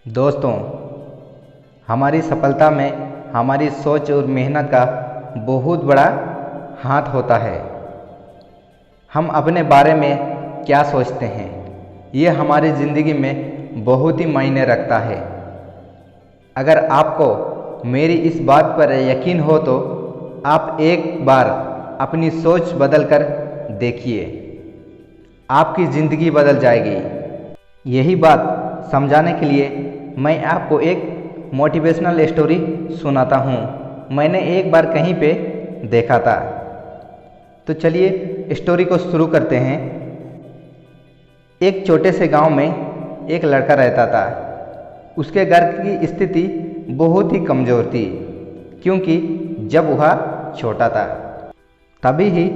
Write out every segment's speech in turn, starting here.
दोस्तों, हमारी सफलता में हमारी सोच और मेहनत का बहुत बड़ा हाथ होता है। हम अपने बारे में क्या सोचते हैं, ये हमारी ज़िंदगी में बहुत ही मायने रखता है। अगर आपको मेरी इस बात पर यकीन हो तो आप एक बार अपनी सोच बदल कर देखिए, आपकी ज़िंदगी बदल जाएगी। यही बात समझाने के लिए मैं आपको एक मोटिवेशनल स्टोरी सुनाता हूँ। मैंने एक बार कहीं पे देखा था, तो चलिए स्टोरी को शुरू करते हैं। एक छोटे से गांव में एक लड़का रहता था। उसके घर की स्थिति बहुत ही कमज़ोर थी, क्योंकि जब वह छोटा था तभी ही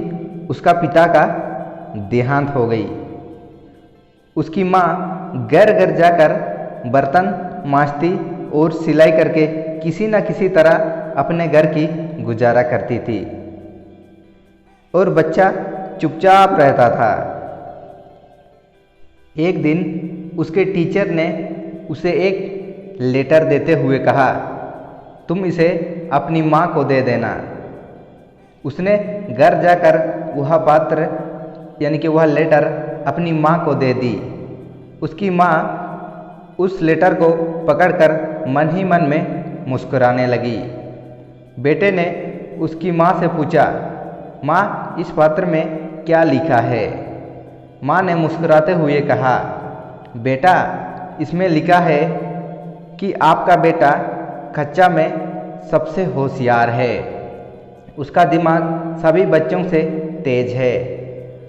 उसका पिता का देहांत हो गई। उसकी माँ घर घर जाकर बर्तन मांजती और सिलाई करके किसी न किसी तरह अपने घर की गुजारा करती थी, और बच्चा चुपचाप रहता था। एक दिन उसके टीचर ने उसे एक लेटर देते हुए कहा, तुम इसे अपनी माँ को दे देना। उसने घर जाकर वह पत्र यानी कि वह लेटर अपनी माँ को दे दी। उसकी माँ उस लेटर को पकड़कर मन ही मन में मुस्कुराने लगी। बेटे ने उसकी माँ से पूछा, माँ, इस पत्र में क्या लिखा है? माँ ने मुस्कुराते हुए कहा, बेटा, इसमें लिखा है कि आपका बेटा कक्षा में सबसे होशियार है। उसका दिमाग सभी बच्चों से तेज है।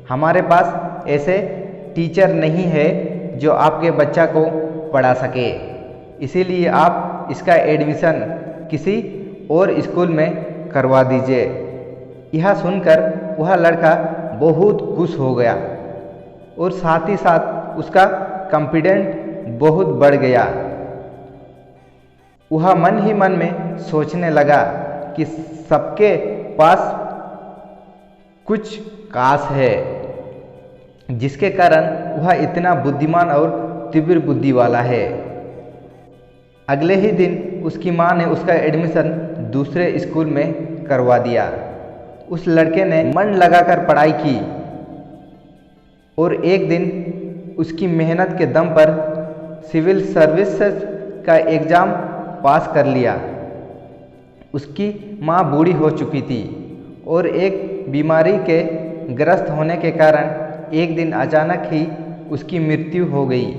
हमारे पास ऐसे टीचर नहीं है जो आपके बच्चा को पढ़ा सके, इसीलिए आप इसका एडमिशन किसी और स्कूल में करवा दीजिए। यह सुनकर वह लड़का बहुत खुश हो गया, और साथ ही साथ उसका कॉन्फिडेंस बहुत बढ़ गया। वह मन ही मन में सोचने लगा कि सबके पास कुछ खास है, जिसके कारण वह इतना बुद्धिमान और तीव्र बुद्धि वाला है। अगले ही दिन उसकी माँ ने उसका एडमिशन दूसरे स्कूल में करवा दिया। उस लड़के ने मन लगाकर पढ़ाई की, और एक दिन उसकी मेहनत के दम पर सिविल सर्विसेज का एग्ज़ाम पास कर लिया। उसकी माँ बूढ़ी हो चुकी थी, और एक बीमारी के ग्रस्त होने के कारण एक दिन अचानक ही उसकी मृत्यु हो गई।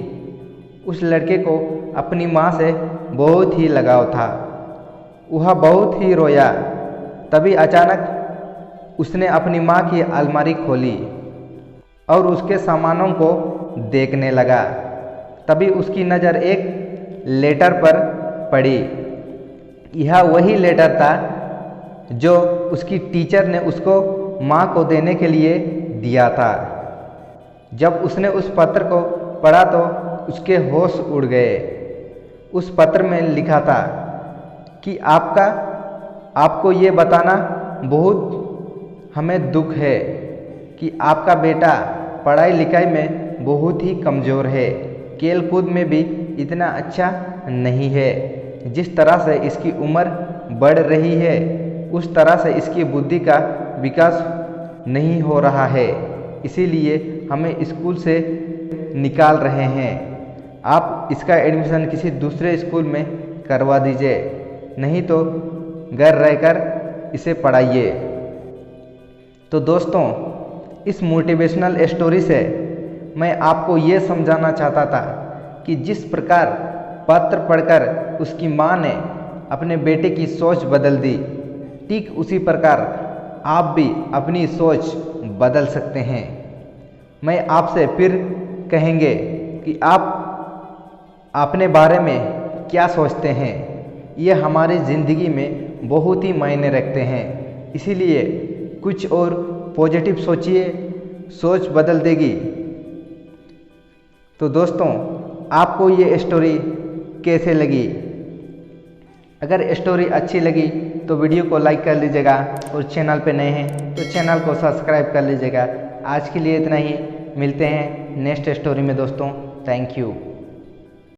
उस लड़के को अपनी माँ से बहुत ही लगाव था। वह बहुत ही रोया। तभी अचानक उसने अपनी माँ की अलमारी खोली और उसके सामानों को देखने लगा। तभी उसकी नज़र एक लेटर पर पड़ी। यह वही लेटर था जो उसकी टीचर ने उसको माँ को देने के लिए दिया था। जब उसने उस पत्र को पढ़ा तो उसके होश उड़ गए। उस पत्र में लिखा था कि आपको ये बताना बहुत हमें दुख है कि आपका बेटा पढ़ाई लिखाई में बहुत ही कमज़ोर है, खेल कूद में भी इतना अच्छा नहीं है। जिस तरह से इसकी उम्र बढ़ रही है, उस तरह से इसकी बुद्धि का विकास नहीं हो रहा है, इसीलिए हमें स्कूल से निकाल रहे हैं। आप इसका एडमिशन किसी दूसरे स्कूल में करवा दीजिए, नहीं तो घर रहकर इसे पढ़ाइए। तो दोस्तों, इस मोटिवेशनल स्टोरी से मैं आपको ये समझाना चाहता था कि जिस प्रकार पत्र पढ़कर उसकी माँ ने अपने बेटे की सोच बदल दी, ठीक उसी प्रकार आप भी अपनी सोच बदल सकते हैं। मैं आपसे फिर कहेंगे कि आप अपने बारे में क्या सोचते हैं, ये हमारी ज़िंदगी में बहुत ही मायने रखते हैं। इसीलिए कुछ और पॉजिटिव सोचिए, सोच बदल देगी। तो दोस्तों, आपको ये स्टोरी कैसे लगी? अगर स्टोरी अच्छी लगी तो वीडियो को लाइक कर लीजिएगा, और चैनल पे नए हैं तो चैनल को सब्सक्राइब कर लीजिएगा। आज के लिए इतना ही, मिलते हैं नेक्स्ट स्टोरी में दोस्तों। Thank you.